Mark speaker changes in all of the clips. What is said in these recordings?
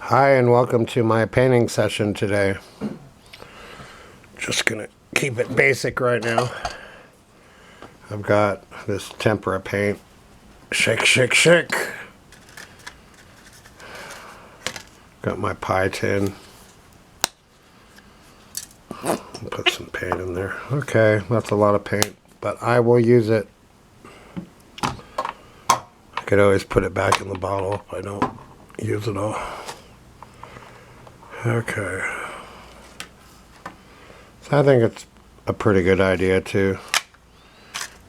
Speaker 1: Hi and welcome to my painting session today. Just gonna keep it basic right now. I've got this tempera paint. Shake, shake, shake. Got my pie tin. Put some paint in there. Okay, that's a lot of paint, but I will use it. I could always put it back in the bottle if I don't use it all. Okay. So I think it's a pretty good idea to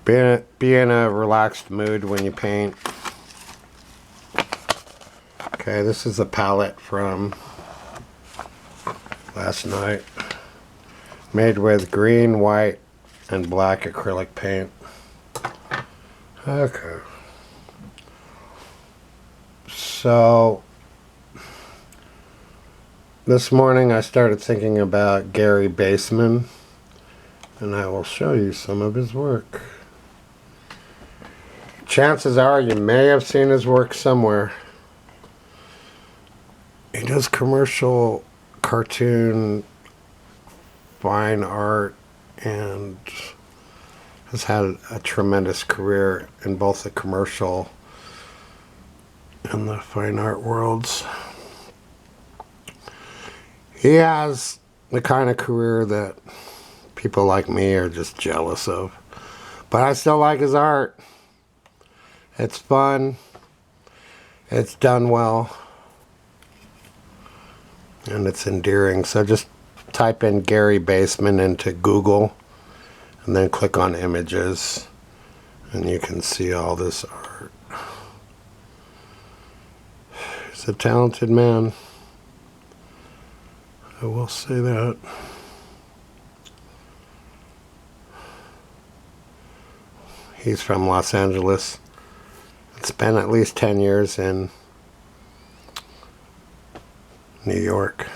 Speaker 1: be in a relaxed mood when you paint. Okay, this is a palette from last night. Made with green, white, and black acrylic paint. Okay. So this morning I started thinking about Gary Baseman, and I will show you some of his work. Chances are you may have seen his work somewhere. He does commercial, cartoon, fine art, and has had a tremendous career in both the commercial and the fine art worlds. He has the kind of career that people like me are just jealous of. But I still like his art. It's fun. It's done well. And it's endearing. So just type in Gary Baseman into Google and then click on images and you can see all this art. He's a talented man. I will say that. He's from Los Angeles. It's been at least 10 years in New York.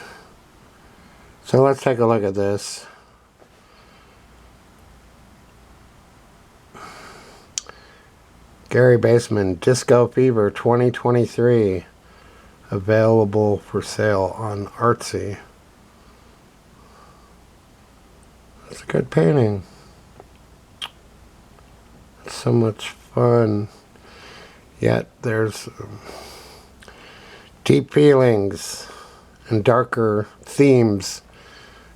Speaker 1: So let's take a look at this. Gary Baseman, Disco Fever 2023. Available for sale on Artsy. It's a good painting. It's so much fun. Yet there's deep feelings and darker themes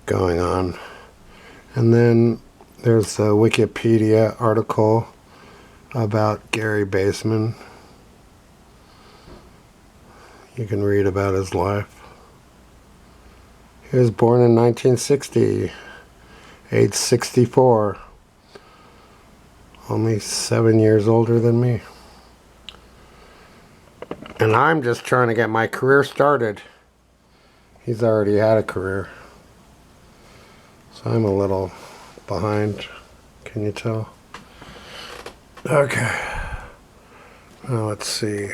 Speaker 1: going on. And then there's a Wikipedia article about Gary Baseman. You can read about his life. He was born in 1960, age 64. Only 7 years older than me. And I'm just trying to get my career started. He's already had a career. So I'm a little behind. Can you tell? Okay. Now let's see.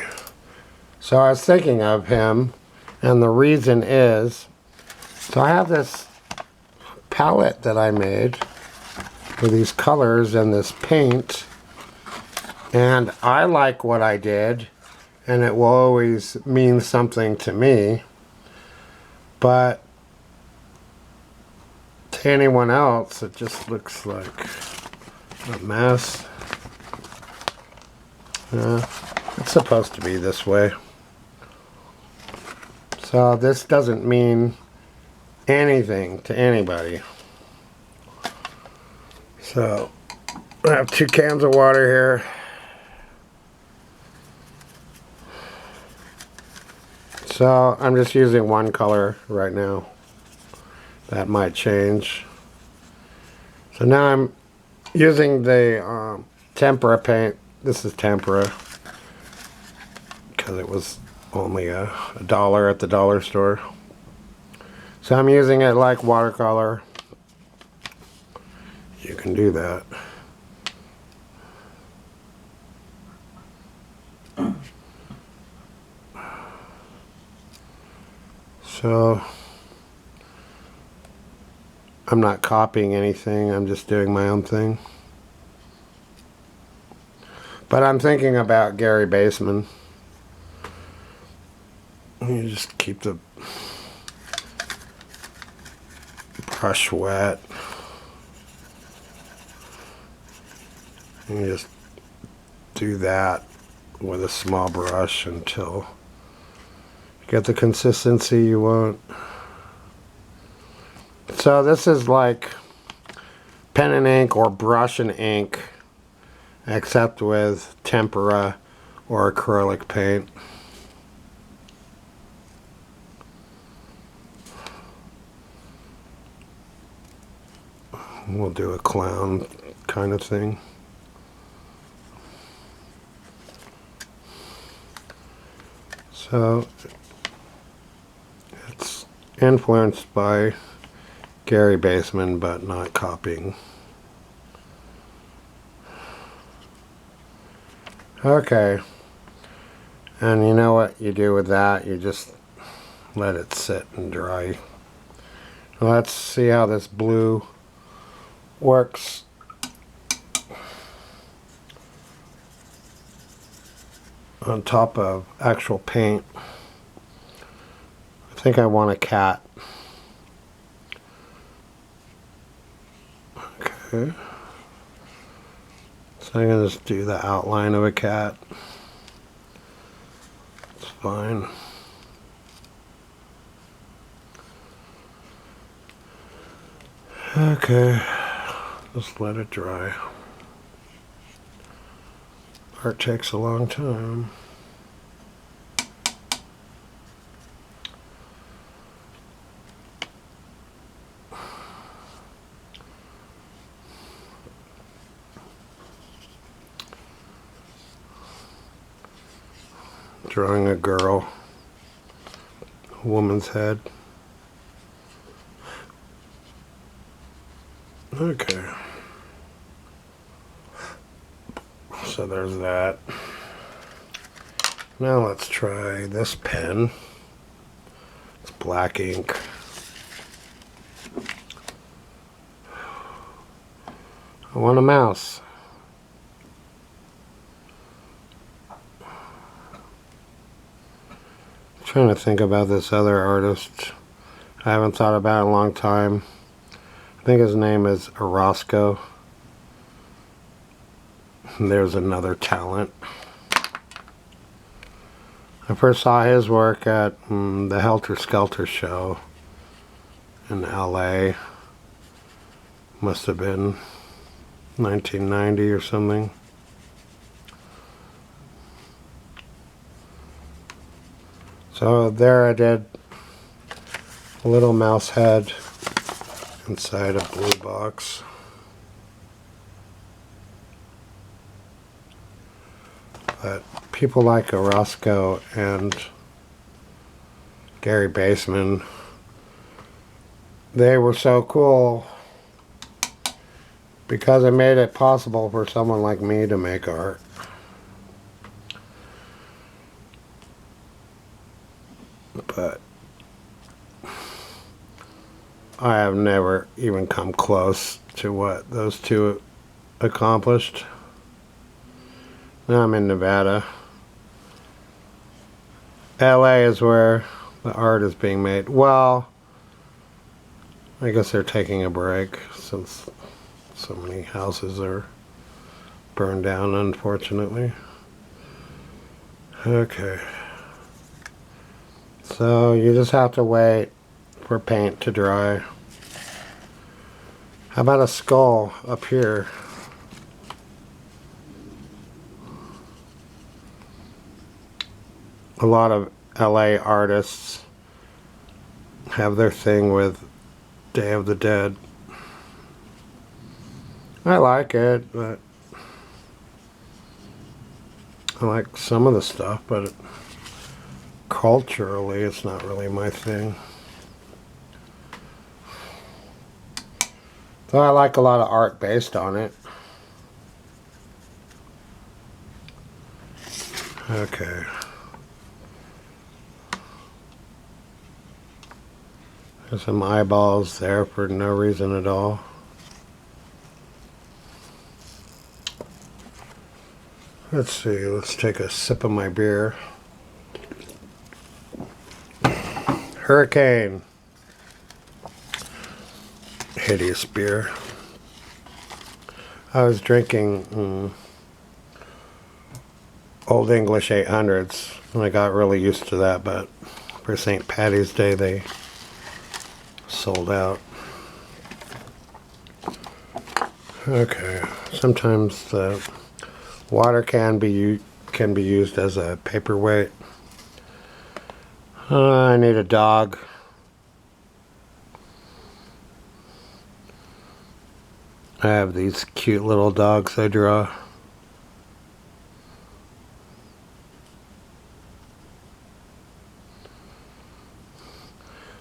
Speaker 1: So I was thinking of him, and the reason is, so I have this palette that I made with these colors and this paint, and I like what I did, and it will always mean something to me, but to anyone else it just looks like a mess. It's supposed to be this way. So this doesn't mean anything to anybody. So I have 2 cans of water here. So I'm just using one color right now. That might change. So now I'm using the tempera paint. This is tempera because it was only a $1 at the dollar store. So I'm using it like watercolor. You can do that. So I'm not copying anything, I'm just doing my own thing. But I'm thinking about Gary Baseman. You just keep the brush wet. And you just do that with a small brush until you get the consistency you want. So this is like pen and ink or brush and ink, except with tempera or acrylic paint. We'll do a clown kind of thing. So it's influenced by Gary Baseman, but not copying. Okay. And you know what you do with that? You just let it sit and dry. Let's see how this blue works. On top of actual paint. I think I want a cat. Okay. So I'm going to just do the outline of a cat. It's fine. Okay. Just let it dry. Art takes a long time. Drawing a girl, a woman's head. Okay. So there's that. Now let's try this pen. It's black ink. I want a mouse. I'm trying to think about this other artist. I haven't thought about it in a long time. I think his name is Orozco. There's another talent. I first saw his work at the Helter Skelter show in LA. Must have been 1990 or something. So there I did a little mouse head inside a blue box. But people like Orozco and Gary Baseman, they were so cool because it made it possible for someone like me to make art. But I have never even come close to what those two accomplished. Now I'm in Nevada. LA is where the art is being made. Well, I guess they're taking a break since so many houses are burned down, unfortunately. Okay. So you just have to wait for paint to dry. How about a skull up here? A lot of LA artists have their thing with Day of the Dead. I like it, but I like some of the stuff, but culturally it's not really my thing. Though I like a lot of art based on it. Okay. There's some eyeballs there for no reason at all. Let's see, let's take a sip of my beer. Hurricane. Hideous beer. I was drinking Old English 800s and I got really used to that, but for St. Patty's Day they sold out. Okay, sometimes the water can be used as a paperweight. I need a dog. I have these cute little dogs I draw.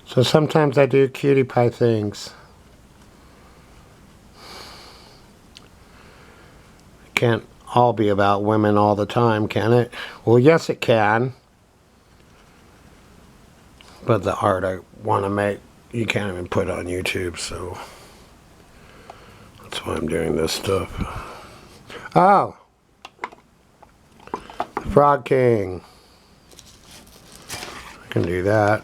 Speaker 1: So sometimes I do cutie pie things. It can't all be about women all the time, can it? Well, yes it can. But the art I want to make, you can't even put on YouTube, so that's why I'm doing this stuff. Oh! Frog King. I can do that.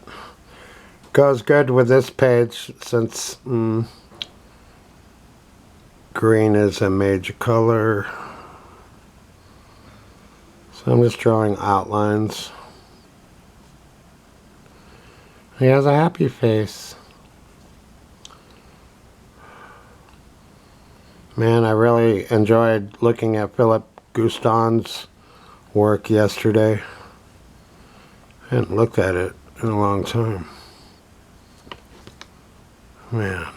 Speaker 1: Goes good with this page since green is a major color. So I'm just drawing outlines. He has a happy face. Man, I really enjoyed looking at Philip Guston's work yesterday. I hadn't looked at it in a long time. Man.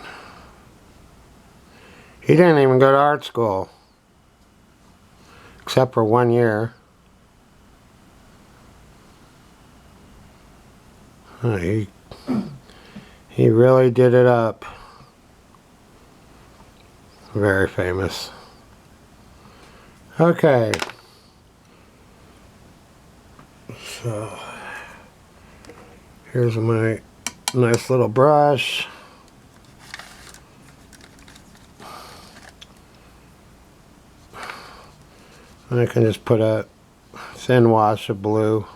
Speaker 1: He didn't even go to art school. Except for 1 year. He really did it up. Very famous. Okay. So, here's my nice little brush. And I can just put a thin wash of blue.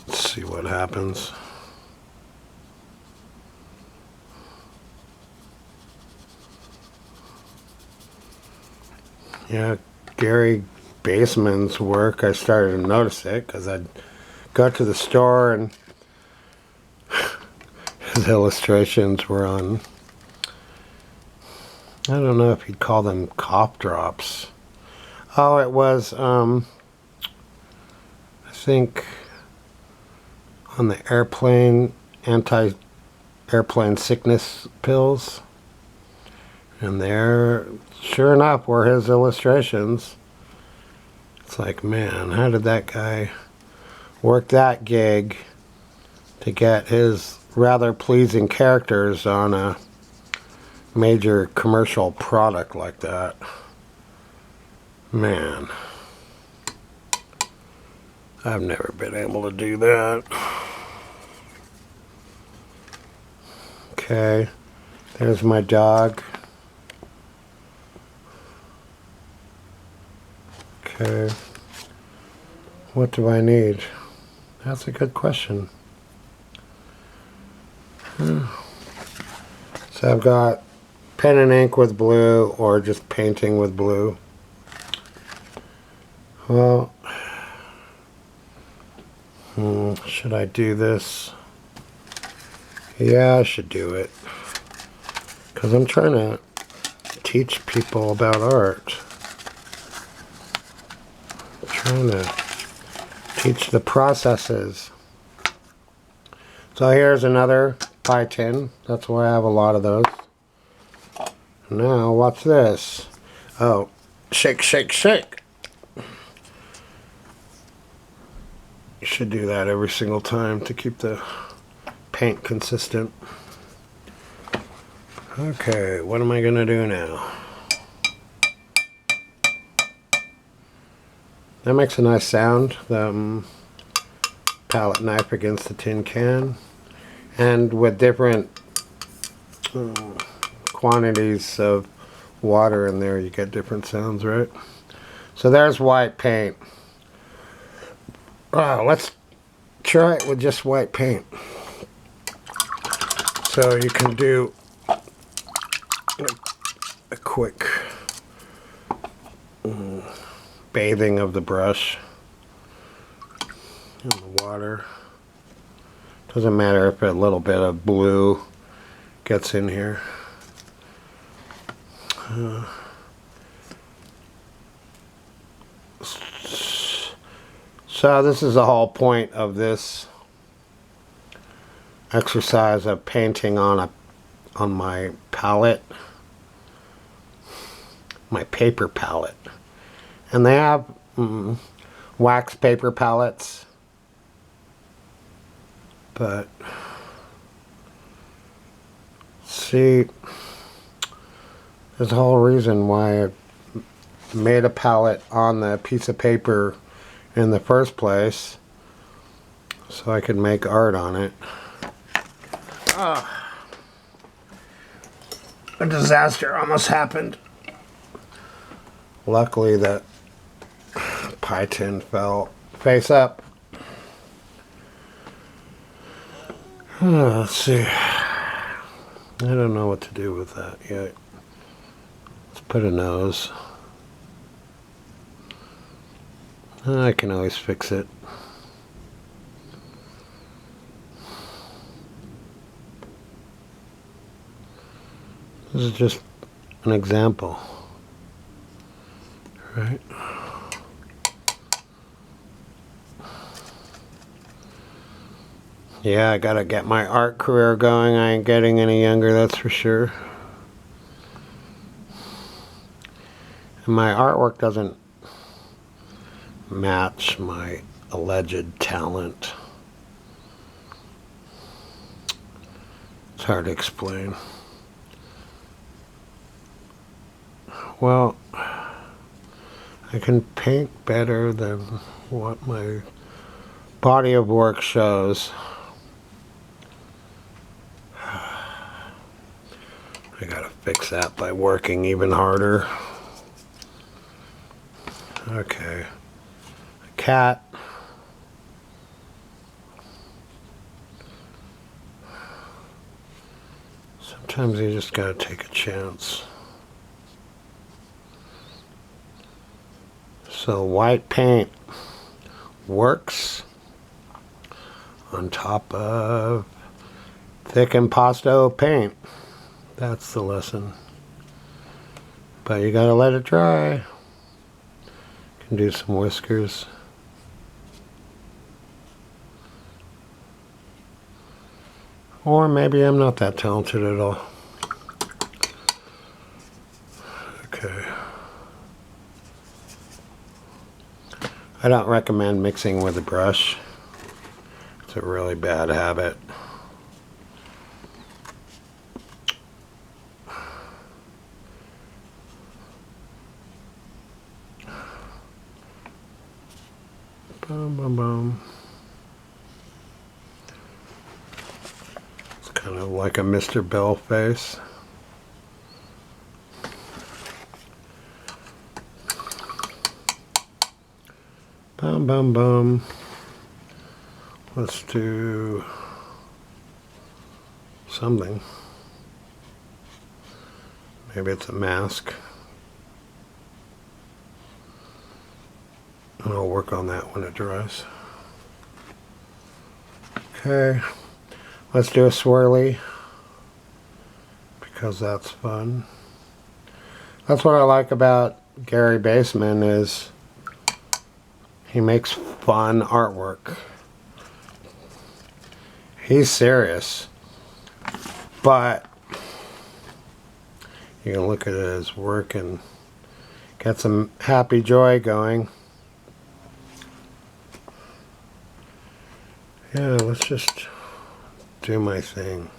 Speaker 1: Let's see what happens. Yeah, Gary Baseman's work, I started to notice it because I'd go to the store and his illustrations were on, I don't know if you'd call them cough drops. Oh, it was, I think on the airplane, anti-airplane sickness pills. And there, sure enough, were his illustrations. It's like, man, how did that guy work that gig to get his rather pleasing characters on a major commercial product like that? Man, I've never been able to do that. Okay, there's my dog. Okay, what do I need? That's a good question. So I've got pen and ink with blue or just painting with blue. Well, should I do this? Yeah, I should do it. Because I'm trying to teach people about art. I'm trying to teach the processes. So here's another pie tin. That's why I have a lot of those. Now, watch this. Oh, shake, shake, shake. You should do that every single time to keep the paint consistent. Okay, what am I gonna do now? That makes a nice sound, the palette knife against the tin can. And with different quantities of water in there, you get different sounds, right? So there's white paint. Oh, let's try it with just white paint. So you can do a quick bathing of the brush in the water. Doesn't matter if a little bit of blue gets in here. So this is the whole point of this exercise of painting on my palette, my paper palette. And they have wax paper palettes, but see, there's a whole reason why I made a palette on the piece of paper in the first place, so I could make art on it. A disaster almost happened. Luckily that pie tin fell face up. Let's see. I don't know what to do with that yet. Let's put a nose. I can always fix it. This is just an example, right? Yeah, I gotta get my art career going. I ain't getting any younger, that's for sure. And my artwork doesn't match my alleged talent. It's hard to explain. Well, I can paint better than what my body of work shows. I gotta fix that by working even harder. Okay. A cat. Sometimes you just gotta take a chance. So white paint works on top of thick impasto paint. That's the lesson. But you gotta let it dry. You can do some whiskers. Or maybe I'm not that talented at all. Okay. I don't recommend mixing with a brush. It's a really bad habit. Boom, boom, boom. It's kind of like a Mr. Bell face. Boom, boom, boom. Let's do something. Maybe it's a mask. And I'll work on that when it dries. Okay. Let's do a swirly, because that's fun. That's what I like about Gary Baseman, is he makes fun artwork. He's serious, but you can look at his work and get some happy joy going. Yeah, let's just do my thing.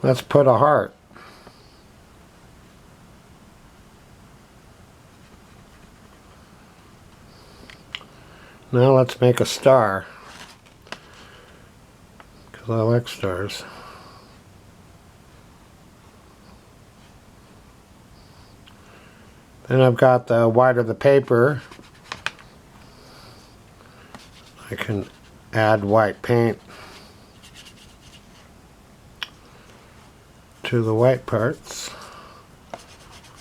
Speaker 1: Let's put a heart. Now let's make a star, because I like stars. Then I've got the white of the paper. I can add white paint to the white parts.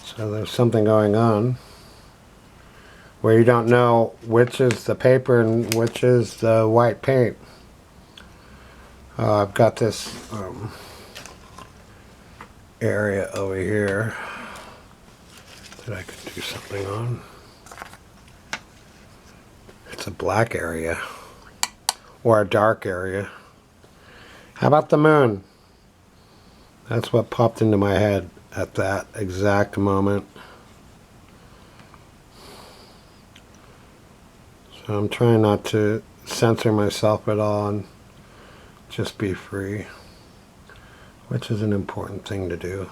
Speaker 1: So there's something going on where you don't know which is the paper and which is the white paint. I've got this area over here that I could do something on. It's a black area or a dark area. How about the moon? That's what popped into my head at that exact moment. So I'm trying not to censor myself at all and just be free, which is an important thing to do.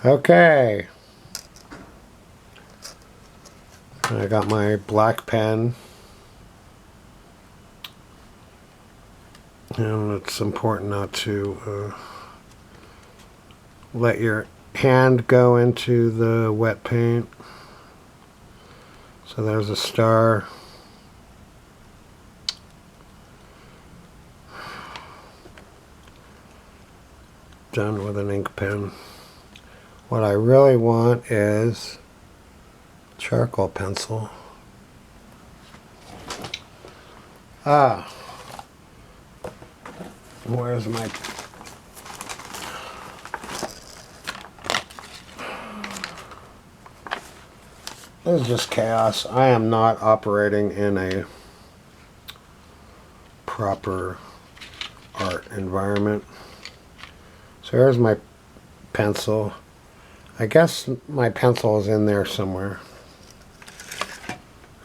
Speaker 1: Okay. I got my black pen. And it's important not to let your hand go into the wet paint. So there's a star. Done with an ink pen. What I really want is charcoal pencil. Where's my... This is just chaos. I am not operating in a proper art environment. So here's my pencil. I guess my pencil is in there somewhere.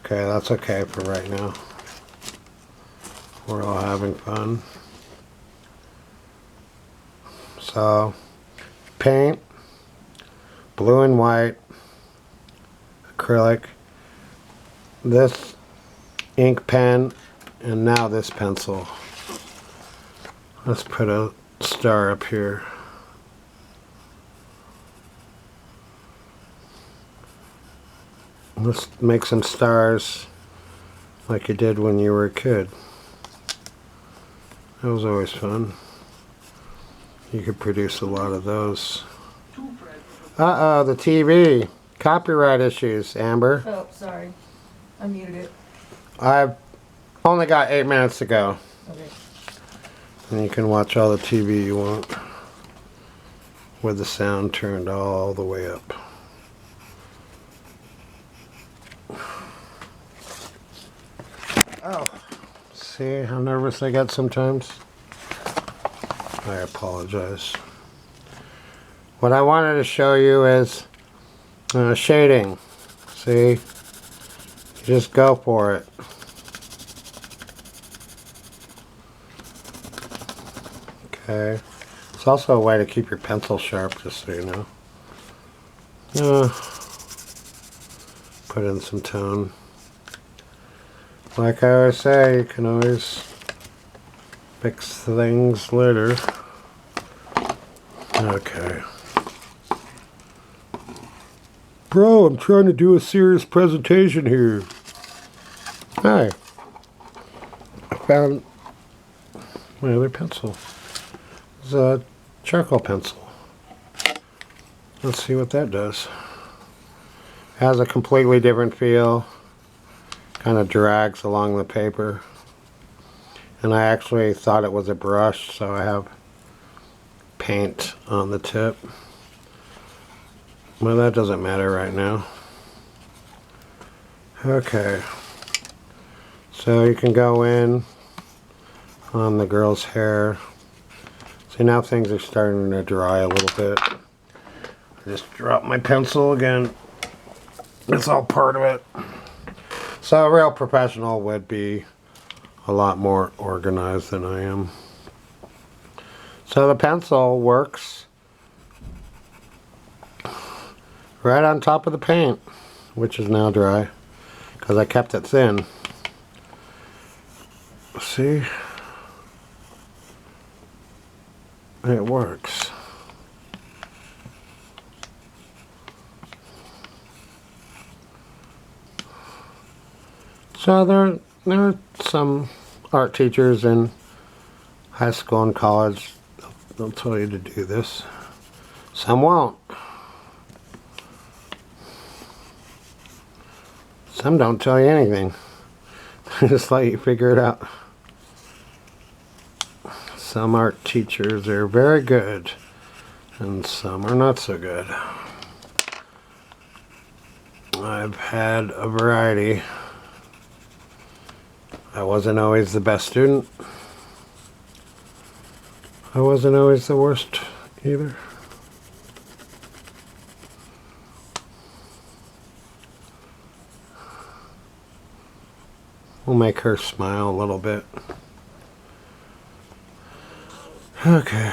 Speaker 1: Okay, that's okay for right now. We're all having fun. So, paint, blue and white, acrylic, this ink pen, and now this pencil. Let's put a star up here. Let's make some stars like you did when you were a kid. That was always fun. You could produce a lot of those. Uh-oh, the TV. Copyright issues, Amber.
Speaker 2: Oh, sorry. I muted it.
Speaker 1: I've only got 8 minutes to go.
Speaker 2: Okay.
Speaker 1: And you can watch all the TV you want with the sound turned all the way up. Oh, see how nervous I get sometimes? I apologize. What I wanted to show you is shading. See? Just go for it. Okay. It's also a way to keep your pencil sharp, just so you know. Put in some tone. Like I always say, you can always fix things later. Okay. Bro, I'm trying to do a serious presentation here. Hi. I found my other pencil. It's a charcoal pencil. Let's see what that does. Has a completely different feel. Kind of drags along the paper. And I actually thought it was a brush, so I have paint on the tip. Well, that doesn't matter right now. Okay. So you can go in on the girl's hair. See, now things are starting to dry a little bit. I just dropped my pencil again. It's all part of it. So a real professional would be a lot more organized than I am. So the pencil works right on top of the paint, which is now dry because I kept it thin. See? It works. So there are some art teachers in high school and college. They'll tell you to do this. Some won't. Some don't tell you anything. They just let you figure it out. Some art teachers are very good, and some are not so good. I've had a variety. I wasn't always the best student. I wasn't always the worst either. We'll make her smile a little bit. Okay.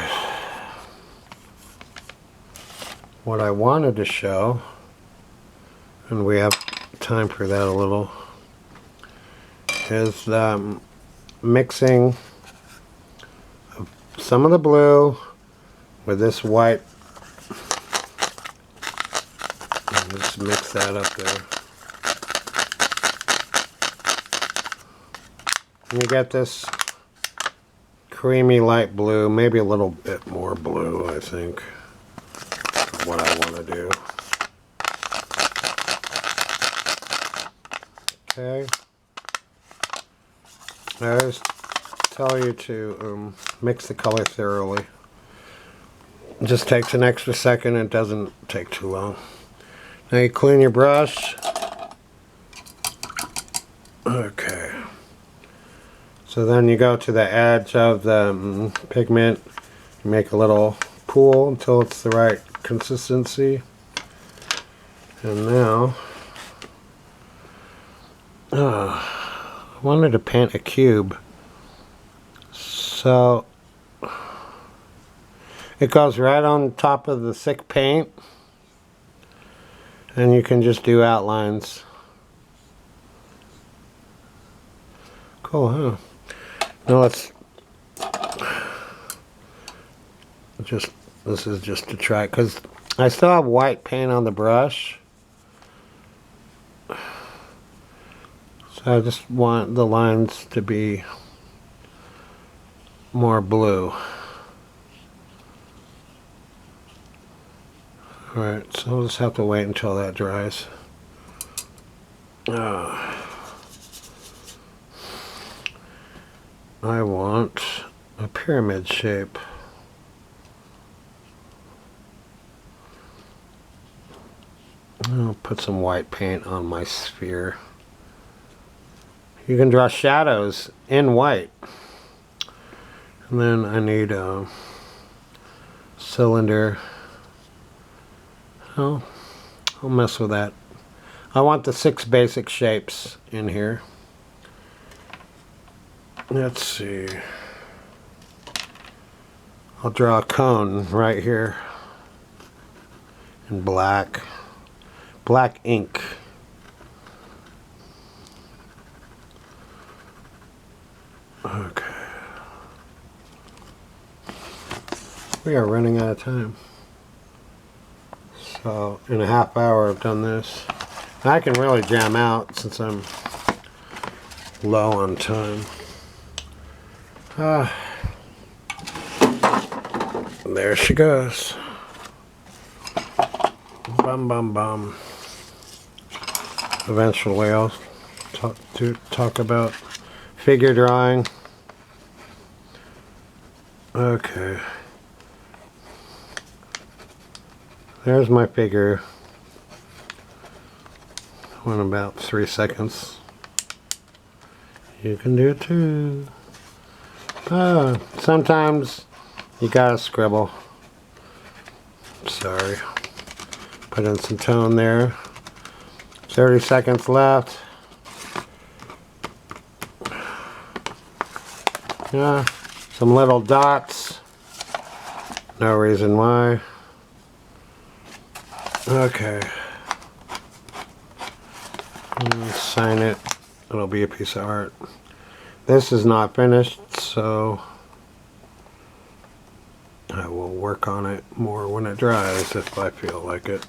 Speaker 1: What I wanted to show, and we have time for that a little, is mixing of some of the blue with this white. And just mix that up there. And you get this creamy light blue, maybe a little bit more blue, I think, for what I want to do. Okay. I just tell you to mix the color thoroughly. It just takes an extra second. It doesn't take too long. Now you clean your brush. Okay. So then you go to the edge of the pigment. You make a little pool until it's the right consistency. And now, I wanted to paint a cube. So it goes right on top of the thick paint. And you can just do outlines. Cool, huh? Now let's this is just to try, because I still have white paint on the brush. So I just want the lines to be more blue. Alright, so we'll just have to wait until that dries. I want a pyramid shape. I'll put some white paint on my sphere. You can draw shadows in white. And then I need a cylinder. Oh, I'll mess with that. I want the 6 basic shapes in here. Let's see. I'll draw a cone right here in black. Black ink. Okay. We are running out of time. So in a half hour I've done this. I can really jam out since I'm low on time. There she goes. Bum bum bum. Eventually I'll talk about figure drawing. Okay. There's my figure. Went about 3 seconds. You can do it too. Sometimes you gotta scribble. Sorry. Put in some tone there. 30 seconds left. Yeah, some little dots. No reason why. Okay. Sign it. It'll be a piece of art. This is not finished, so I will work on it more when it dries if I feel like it.